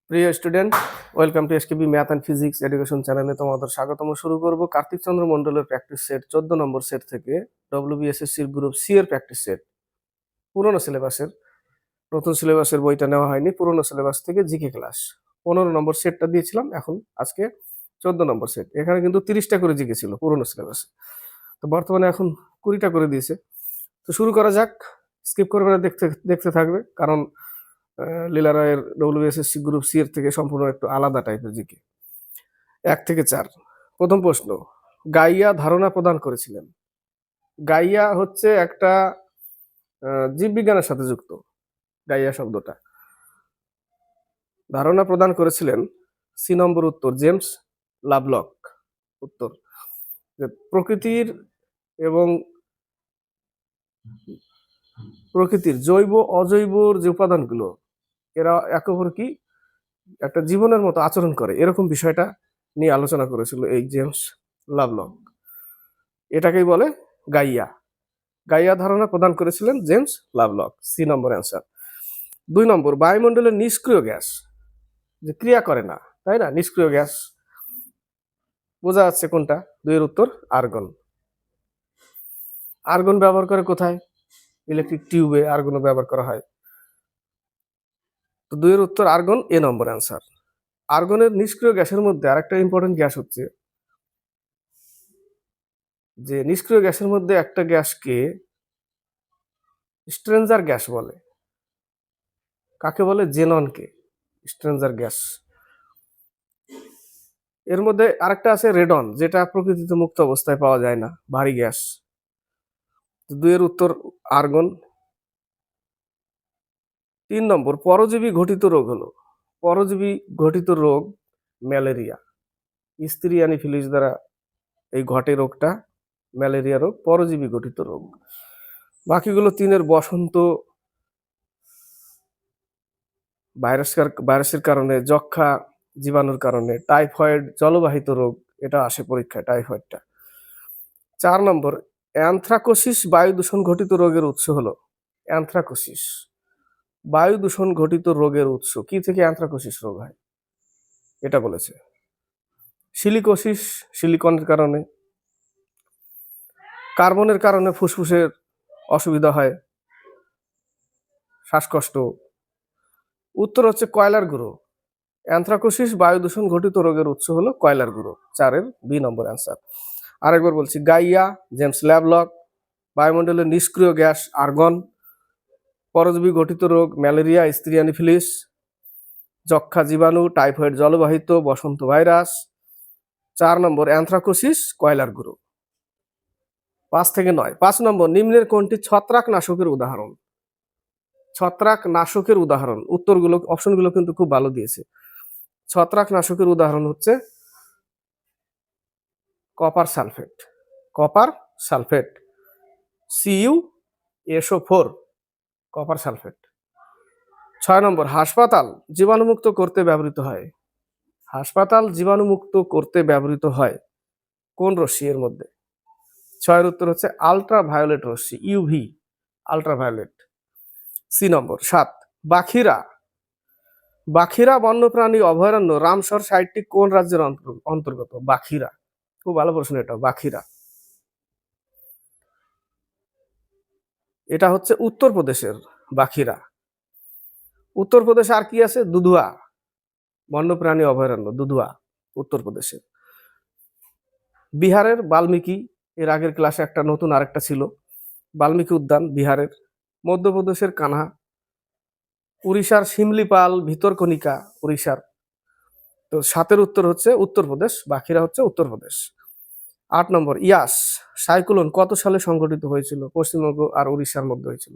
প্রিয় student, welcome to SKB math and physics education চ্যানেলে তোমাদের স্বাগতম। শুরু করব কার্তিক চন্দ্র মন্ডলের প্র্যাকটিস সেট 14 নম্বর সেট থেকে ডব্লিউবিএসএসসির গ্রুপ সি এর প্র্যাকটিস সেট। পুরনো সিলেবাসের, নতুন সিলেবাসের বইটা নেওয়া হয়নি। পুরনো সিলেবাস থেকে জিকে ক্লাস 15 নম্বর সেটটা দিয়েছিলাম, এখন আজকে 14 নম্বর সেট। এখানে কিন্তু 30টা করে জিকে ছিল পুরনো সিলেবাসে, তো বর্তমানে এখন 20টা করে দিয়েছে। তো শুরু করা যাক, স্কিপ করবে না, দেখতে দেখতে থাকবে, কারণ লীলা রায়ের ডব্লিউবিএসএসসি গ্রুপ সি এর থেকে সম্পূর্ণ একটু আলাদা টাইপের জিকে। 1 থেকে 4, প্রথম প্রশ্ন, গাইয়া ধারণা প্রদান করেছিলেন। গাইয়া হচ্ছে একটা জীববিজ্ঞানের সাথে যুক্ত। গাইয়া শব্দটা ধারণা প্রদান করেছিলেন, সি নম্বর উত্তর, জেমস লাভলক। উত্তর যে প্রকৃতির এবং প্রকৃতির জৈব অজৈবর যে উপাদানগুলো, এরা একে অপর কি একটা জীবনের মতো আচরণ করে, এরকম বিষয়টা নিয়ে আলোচনা করেছিল এই জেমস লাভলক। এটাকেই বলে গাইয়া। গাইয়া ধারণা প্রদান করেছিলেন জেমস লাভলক, সি নম্বর অ্যান্সার। 2 নম্বর, বায়ুমণ্ডলের নিষ্ক্রিয় গ্যাস, যে ক্রিয়া করে না, তাই না, নিষ্ক্রিয় গ্যাস বোঝা যাচ্ছে কোনটা? 2 এর উত্তর আর্গন। আর্গন ব্যবহার করে কোথায়? ইলেকট্রিক টিউবে আর্গনও ব্যবহার করা হয়। তো 2 এর উত্তর আর্গন, এ নম্বর অ্যান্সার। আর্গনের নিষ্ক্রিয় গ্যাসের মধ্যে আরেকটা ইম্পর্টেন্ট গ্যাস হচ্ছে যে নিষ্ক্রিয় গ্যাসের মধ্যে একটা গ্যাসকে স্ট্রেঞ্জার গ্যাস বলে। কাকে বলে? জেননকে স্ট্রেঞ্জার গ্যাস। এর মধ্যে আরেকটা আছে রেডন, যেটা প্রকৃতিতে মুক্ত অবস্থায় পাওয়া যায় না, ভারী গ্যাস। 2 এর উত্তর আর্গন। 3 নম্বর, পরজীবী ঘটিত রোগ হলো, পরজীবী ঘটিত রোগ ম্যালেরিয়া। স্ত্রী অ্যানিফিলিস দ্বারা এই ঘটে রোগটা, ম্যালেরিয়া রোগ, পরজীবী ঘটিত রোগ। বাকিগুলো 3 এর বসন্ত, ভাইরাসের কারণে, যক্ষা জীবাণুর কারণে, টাইফয়েড জলবাহিত রোগ, এটা আসে পরীক্ষায়, টাইফয়েডটা। 4 নম্বর, অ্যানথ্রাকোসিস বায়ু দূষণ ঘটিত রোগের উৎস হলো। অ্যানথ্রাকোসিস বায়ু দূষণ ঘটিত রোগের উৎস কি থেকে অ্যানথ্রাকোসিস রোগ হয়, এটা বলেছে। সিলিকোসিস, সিলিকনের কারণে। কার্বনের কারণে ফুসফুসের অসুবিধা হয়, শ্বাসকষ্ট। উত্তর হচ্ছে কয়লার গুঁড়ো। অ্যানথ্রাকোসিস বায়ু দূষণ ঘটিত রোগের উৎস হলো কয়লার গুঁড়ো, 4 এর বি নম্বর অ্যান্সার। আরেকবার বলছি, গাইয়া, জেমস ল্যাভলক, বায়ুমণ্ডলের নিষ্ক্রিয় গ্যাস আর্গন, পরজীবী ঘটিত রোগ ম্যালেরিয়া, স্ত্রী অ্যানিফিলিস, যক্ষা জীবাণু, টাইফয়েড জলবাহিত, বসন্ত ভাইরাস। 4 নম্বর অ্যানথ্রাকোসিস, কয়লার গুঁড়ো। 5 থেকে 9, 5 নম্বর, নিম্নের কোনটি ছত্রাক নাশকের উদাহরণ? ছত্রাক নাশকের উদাহরণ, উত্তরগুলো, অপশনগুলো কিন্তু খুব ভালো দিয়েছে। ছত্রাক নাশকের উদাহরণ হচ্ছে copper sulphate, copper sulphate, CuSO4, copper sulphate. 6 নম্বর, হাসপাতাল জীবাণুমুক্ত করতে ব্যবহৃত হয়। হাসপাতাল জীবাণুমুক্ত করতে ব্যবহৃত হয় কোন রশ্মি এর মধ্যে? 6 এর উত্তর হচ্ছে আলট্রা ভায়োলেট রশ্মি, ইউভি, আলট্রা ভায়োলেট, সি নম্বর। 7, বাখিরা, বাখিরা বন্যপ্রাণী অভয়ারণ্য রামসর সাইটটি কোন রাজ্যের অন্তর্গত? বাখিরা, খুব ভালো প্রশ্ন এটা। বাখিরা এটা হচ্ছে উত্তরপ্রদেশের বাখিরা। উত্তরপ্রদেশে আর কি আছে? দুধুয়া বন্যপ্রাণী অভয়ারণ্য, দুধুয়া উত্তরপ্রদেশের। বিহারের বাল্মীকি, এর আগের ক্লাসে একটা নতুন আরেকটা ছিল, বাল্মীকি উদ্যান বিহারের। মধ্যপ্রদেশের কানহা। উড়িষ্যার শিমলিপাল ভিতরকণিকা, উড়িষ্যার। তো 7 উত্তর হচ্ছে উত্তরপ্রদেশ, বাকিরা হচ্ছে উত্তরপ্রদেশ। 8 নম্বর, ইয়াস সাইক্লোন কত সালে সংঘটিত হয়েছিল? পশ্চিমবঙ্গ আর উড়িষ্যার মধ্যে হয়েছিল।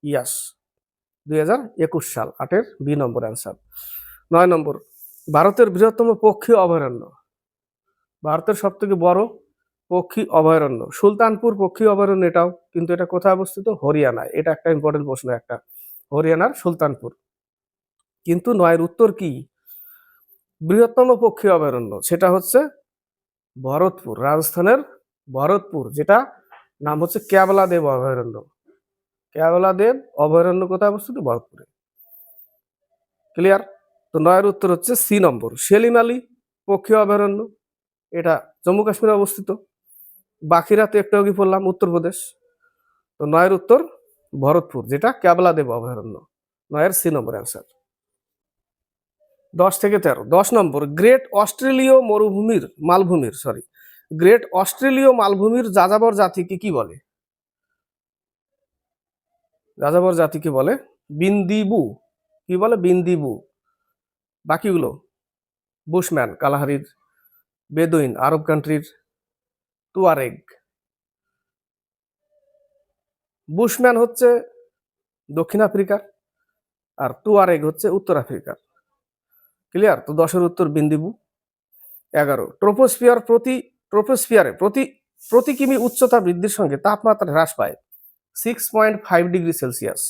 ইয়াস 2021 সাল, 8 এর বি নম্বর অ্যান্সার। 9 নম্বর, ভারতের বৃহত্তম পক্ষী অভয়ারণ্য, ভারতের সব থেকে বড় পক্ষী অভয়ারণ্য সুলতানপুর পক্ষী অভয়ারণ্য। এটাও কিন্তু, এটা কোথায় অবস্থিত? হরিয়ানায়। এটা একটা ইম্পর্টেন্ট প্রশ্ন একটা, হরিয়ানার সুলতানপুর। কিন্তু 9 উত্তর কি? বৃহত্তম পক্ষী অভয়ারণ্য সেটা হচ্ছে ভরতপুর, রাজস্থানের ভরতপুর, যেটা নাম হচ্ছে ক্যাবলাদেব অভয়ারণ্য। ক্যাবলাদেব অভয়ারণ্য কোথায় অবস্থিত? ভরতপুরে। ক্লিয়ার? তো 9 এর উত্তর হচ্ছে সি নম্বর, সেলিম আলী পক্ষী অভয়ারণ্য, এটা জম্মু কাশ্মীরে অবস্থিত। বাকিরা তো একটু আগে বললাম উত্তরপ্রদেশ। তো 9 এর উত্তর ভরতপুর, যেটা ক্যাবলাদেব অভয়ারণ্য। 9 এর সি নম্বর অ্যান্সার। 10 থেকে 13, 10 নম্বর, গ্রেট অস্ট্রেলীয় গ্রেট অস্ট্রেলীয় মালভূমির যাযাবর জাতিকে কি বলে? যাযাবর জাতিকে বলে বিন্দিবু। কি বলে? বিন্দিবু। বাকিগুলো বুশম্যান কালাহারির, বেদুইন আরব কান্ট্রির, তুয়ারেগ। বুশম্যান হচ্ছে দক্ষিণ আফ্রিকার, আর তুয়ারেগ হচ্ছে উত্তর আফ্রিকার। ক্লিয়ার? তো 10 এর উত্তর বিন্দিবু। 11, ট্রোপোস্ফিয়ারে প্রতি প্রতি কিমি উচ্চতা বৃদ্ধির সঙ্গে তাপমাত্রা হ্রাস পায় 6.5 ডিগ্রি সেলসিয়াস।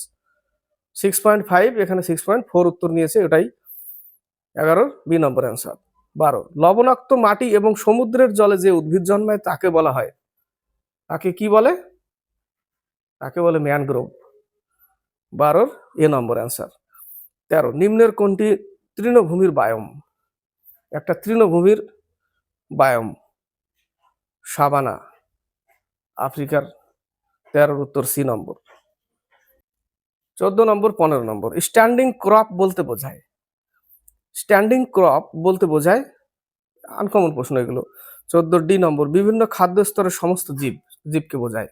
6.5, এখানে 6.4 উত্তর নিয়েছে, এটাই 11 বি নম্বর অ্যান্সার। 12, লবণাক্ত মাটি এবং সমুদ্রের জলে যে উদ্ভিদ জন্মায় তাকে বলা হয়, তাকে কি বলে? তাকে বলে ম্যানগ্রোভ। 12 এ নম্বর অ্যান্সার। 13, নিম্নের কোনটি তৃণভূমির বায়ম? একটা তৃণভূমির বায়ম সাবানা, আফ্রিকার। 13 উত্তর সি নম্বর। 14 নম্বর, 15 নম্বর, স্ট্যান্ডিং ক্রপ বলতে বোঝায়, স্ট্যান্ডিং ক্রপ বলতে বোঝায়, আনকমন প্রশ্ন এগুলো। 14 ডি নম্বর, বিভিন্ন খাদ্য স্তরের সমস্ত জীবকে বোঝায়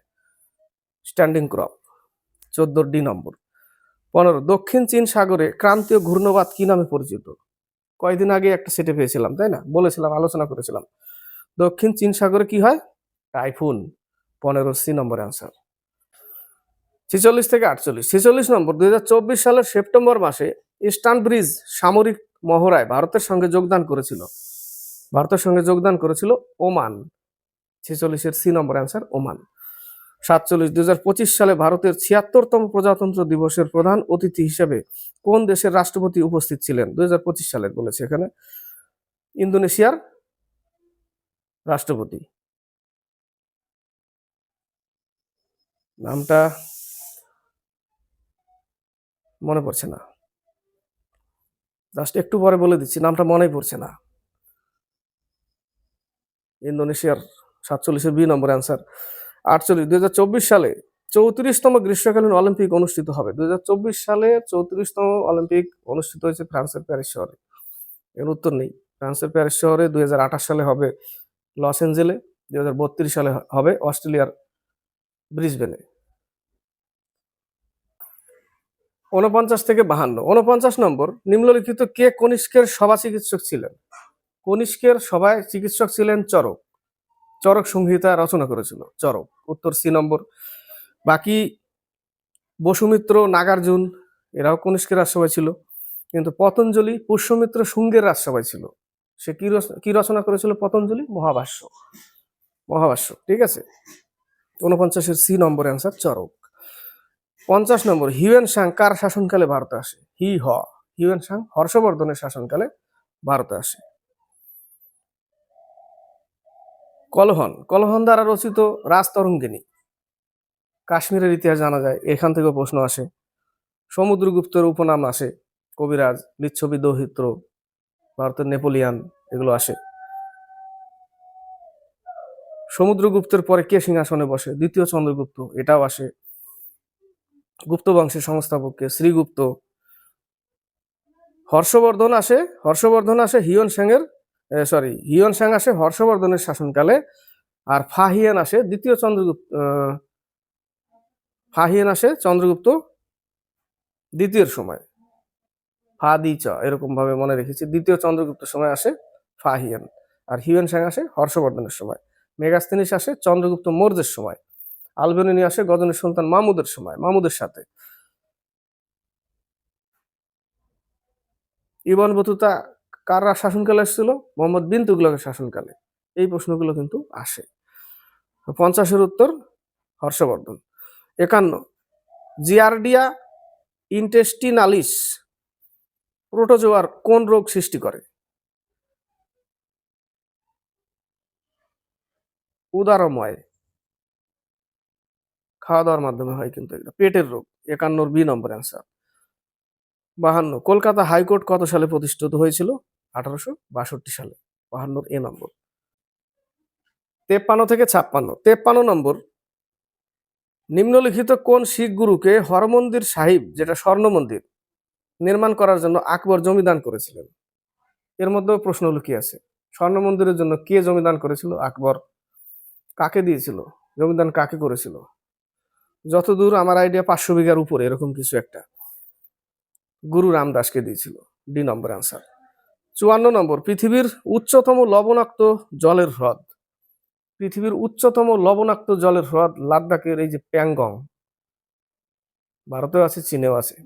স্ট্যান্ডিং ক্রপ। 14 ডি নম্বর। 15, দক্ষিণ চীন সাগরে ক্রান্তীয় ঘূর্ণবাত কি নামে পরিচিত? কয়েকদিন আগে একটা সেটে পেয়েছিলাম, তাই না? বলেছিলাম, আলোচনা করেছিলাম। দক্ষিণ চীন সাগরে কি হয়? টাইফুন। 15 সি নম্বর অ্যান্সার। 46 থেকে 48, 46 নম্বর, 2024 সালের সেপ্টেম্বর মাসে ইস্টার্ন ব্রিজ সামরিক মহড়ায় ভারতের সঙ্গে যোগদান করেছিল ওমান। 46 এর সি নম্বর অ্যান্সার, ওমান। 47, 2025 সালে ভারতের 76তম প্রজাতন্ত্র দিবসের প্রধান অতিথি হিসেবে কোন দেশের রাষ্ট্রপতি উপস্থিত ছিলেন? 2025 সালের বলেছে এখানে, ইন্দোনেশিয়ার রাষ্ট্রপতি। নামটা মনে পড়ছে না, জাস্ট একটু পরে বলে দিচ্ছি, নামটা মনেই পড়ছে না। ইন্দোনেশিয়ার। 47 বি নম্বর অ্যান্সার। 48, 2024 সালে 34তম গ্রীষ্মকালীন অলিম্পিক অনুষ্ঠিত হবে। 2024 সালে 34তম অলিম্পিক অনুষ্ঠিত হয়েছে ফ্রান্সের প্যারিস শহরে। এর উত্তর নেই। ফ্রান্সের প্যারিস শহরে 2028 সালে হবে লস এঞ্জেলে, 2032 সালে হবে অস্ট্রেলিয়ার ব্রিসবেনে। 49 থেকে 52, 49 নম্বর, নিম্নলিখিত কে কনিষ্কের সভা চিকিৎসক ছিলেন? কনিষ্কের সভায় চিকিৎসক ছিলেন চরক। চরক সংহিতা রচনা করেছিল চরক। উত্তর সি নম্বর। বাকি বসুমিত্র, নাগার্জুন এরাও কনিষ্কের রাজসভায় ছিল, কিন্তু পতঞ্জলি পুষ্যমিত্র শুঙ্গের রাজসভায় ছিল। সে কি রচনা করেছিল? পতঞ্জলি মহাভাষ্য। ঠিক আছে। 49 সি নম্বর অ্যান্সার, চরক। 50 নম্বর, হিউয়েন সাং কার শাসনকালে ভারতে আসে? হিউয়েন সাং হর্ষবর্ধনের শাসনকালে ভারতে আসে। কলহন দ্বারা রচিত রাজতরঙ্গিনী, কাশ্মীরের ইতিহাস জানা যায়, এখান থেকে প্রশ্ন আসে। সমুদ্রগুপ্তের উপনাম আসে, কবিরাজ, লিচ্ছবি, দৌহিত্র, ভারতের নেপোলিয়ান, এগুলো আসে। সমুদ্রগুপ্তের পরে কে সিংহাসনে বসে? দ্বিতীয় চন্দ্রগুপ্ত, এটাও আসে। গুপ্ত বংশের সংস্থাপককে? শ্রীগুপ্ত। হর্ষবর্ধন আসে হিউয়েন সাং আসে হর্ষবর্ধনের শাসনকালে, আর ফাহিয়ান আসে চন্দ্রগুপ্ত দ্বিতীয় সময়। এরকম ভাবে মনে রেখেছি, দ্বিতীয় চন্দ্রগুপ্ত সময় আসে ফাহিয়ান, আর হিউয়েন সাং আসে হর্ষবর্ধনের সময়। মেগাস্তিনিস আসে চন্দ্রগুপ্ত মৌর্যের সময়। আলবেনিনি আসে গজনীর সন্তান মাহমুদের সময়, মাহমুদের সাথে। ইবন বতুতা কার শাসনকালে এসেছিল? মোহাম্মদ বিন তুগলকের শাসনকালে। এই প্রশ্নগুলো কিন্তু আসে। 50 উত্তর হর্ষবর্ধন। 51, জিয়ার্ডিয়া ইন্টেস্টিনালিস প্রোটোজোয়ার কোন রোগ সৃষ্টি করে? উদারময়, খাওয়া দাওয়ার মাধ্যমে হয় কিন্তু এটা পেটের রোগ। 51 বি নম্বর অ্যান্সার। 52 কলকাতা হাইকোর্ট কত সালে প্রতিষ্ঠিত হয়েছিল? 1862 সালে। 52 এ নম্বর। 53 থেকে 56, 53 নম্বর, নিম্নলিখিত কোন শিখ গুরুকে হরমন্দির সাহিব, যেটা স্বর্ণ মন্দির, নির্মাণ করার জন্য আকবর জমিদান করেছিলেন? এর মধ্যেও প্রশ্ন লুকিয়ে আছে। স্বর্ণ মন্দিরের জন্য কে জমিদান করেছিল? আকবর। কাকে দিয়েছিল? জমিদান কাকে করেছিল? যতদূর আমার আইডিয়া 500 বিঘার উপরে এরকম কিছু একটা। গুরু রামদাসকে দিয়েছিল। ডি নম্বর অ্যান্সার। 54 নম্বর, পৃথিবীর উচ্চতম লবণাক্ত জলের হ্রদ। পৃথিবীর উচ্চতম লবণাক্ত জলের হ্রদ লাদাখের এই যে প্যাংগং, ভারতেও আছে, চীনেও আছে,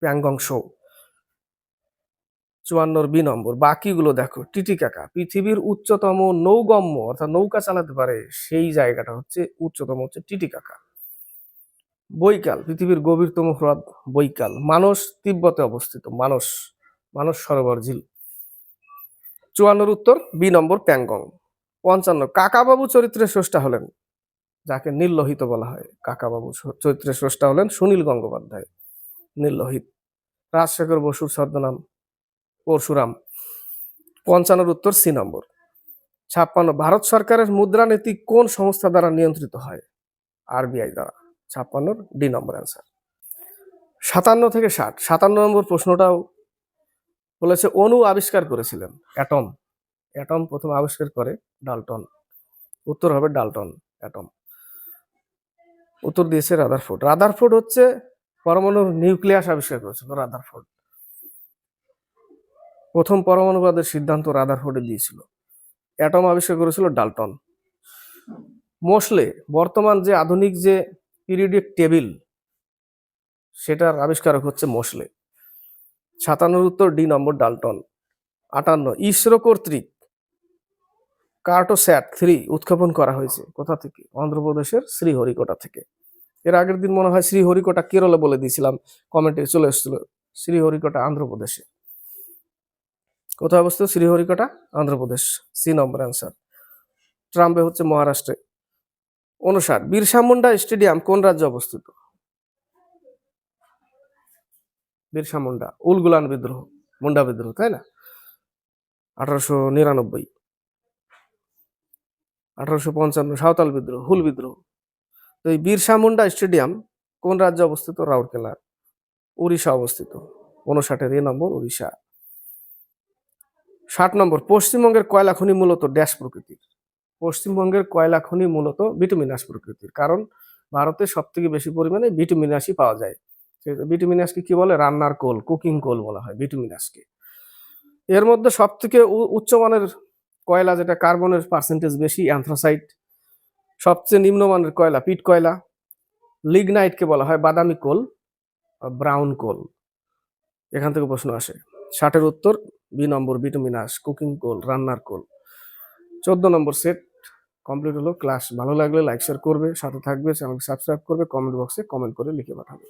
প্যাংগং শো। 54 বি নম্বর, বাকিগুলো দেখো। টিটিকাকা, পৃথিবীর উচ্চতম নৌগম্য অর্থাৎ নৌকা চালাতে পারে সেই জায়গাটা হচ্ছে উচ্চতম, হচ্ছে টিটিকাকা। বৈকাল, পৃথিবীর গভীরতম হ্রদ বৈকাল। মানস, তিব্বতে অবস্থিত। মানস, মানস সরোবর ঝিল। 54 উত্তর বি নম্বর, প্যাংগং। 55, কাকাবাবু চরিত্রের স্রষ্টা হলেন, যাকে নীললোহিত বলা হয়, কাকাবাবু চরিত্রের স্রষ্টা হলেন সুনীল গঙ্গোপাধ্যায়। নীললোহিত। রাজশেখর বসুর ছদ্মনাম পরশুরাম। 55 উত্তর সি নম্বর। 56, ভারত সরকারের মুদ্রানীতি কোন সংস্থা দ্বারা নিয়ন্ত্রিত হয়? আরবিআই দ্বারা। 56 ডি নম্বর অ্যান্সার। 57 থেকে 60, 57 নম্বর প্রশ্নটাও বলেছে অণু আবিষ্কার করেছিলেন, অ্যাটম। অ্যাটম প্রথম আবিষ্কার করে ডাল্টন। উত্তর হবে ডাল্টন, অ্যাটম। উত্তর দিয়েছে রাদারফোর্ড। রাদারফোর্ড হচ্ছে পরমাণুর নিউক্লিয়াস আবিষ্কার করেছিল রাদারফোর্ড। প্রথম পরমাণুবাদের সিদ্ধান্ত রাদারফোর্ডে দিয়েছিল। অ্যাটম আবিষ্কার করেছিল ডাল্টন। মোসলে, বর্তমান যে আধুনিক যে পিরিয়ডিক টেবিল, সেটার আবিষ্কারক হচ্ছে মোসলে। 57 উত্তর ডি নম্বর, ডাল্টন। 58, ইসরো কর্তৃক কার্টোস্যাট 3 উৎক্ষেপণ করা হয়েছে কোথা থেকে? অন্ধ্রপ্রদেশের শ্রীহরিকোটা থেকে। এর আগের দিন মনে হয় শ্রীহরিকোটা কেরলে বলে দিয়েছিলাম, কমেন্টে চলে এসেছিল। শ্রীহরিকোটা আন্ধ্রপ্রদেশে। কোথায় অবস্থিত? শ্রীহরিকোটা, অন্ধ্রপ্রদেশ। সি নম্বর অ্যান্সার। ট্রাম্পে হচ্ছে মহারাষ্ট্রে। 59, বিরসা মুন্ডা স্টেডিয়াম কোন রাজ্যে অবস্থিত? বিরসা মুন্ডা, উলগুলান বিদ্রোহ, মুন্ডা বিদ্রোহ, তাই না? 1899। 1855 সাঁওতাল বিদ্রোহ, হুল বিদ্রোহ। তো এই বিরসা মুন্ডা স্টেডিয়াম কোন রাজ্যে অবস্থিত? রাউরকেলা, উড়িষ্যা অবস্থিত। 59 এ নম্বর, উড়িষ্যা। 60 নম্বর, পশ্চিমবঙ্গের কয়লা খনি মূলত ড্যাশ প্রকৃতির। পশ্চিমবঙ্গের কয়লা খনি মূলত বিটুমিনাস প্রকৃতির, কারণ ভারতে সব থেকে বেশি পরিমাণে বিটুমিনাসই পাওয়া যায়। বিটুমিনাসকে কি বলে? রান্নার কোল, কুকিং কোল বলা হয় বিটুমিনাসকে। এর মধ্যে সব থেকে উচ্চমানের কয়লা, যেটা কার্বনের পার্সেন্টেজ বেশি, অ্যান্থ্রাসাইট। সবচেয়ে নিম্নমানের কয়লা পিট কয়লা। লিগনাইটকে বলা হয় বাদামি কোল, ব্রাউন কোল। এখান থেকে প্রশ্ন আসে। 60 উত্তর বি নম্বর, বিটুমিনাস, কুকিং কোল, রান্নার কোল। 14 নম্বর সেট কমপ্লিট হলো। ক্লাস ভালো লাগলে লাইক শেয়ার করবে, সাথে থাকবে, চ্যানেল সাবস্ক্রাইব করবে, কমেন্ট বক্সে কমেন্ট করে লিখে পাঠাবে।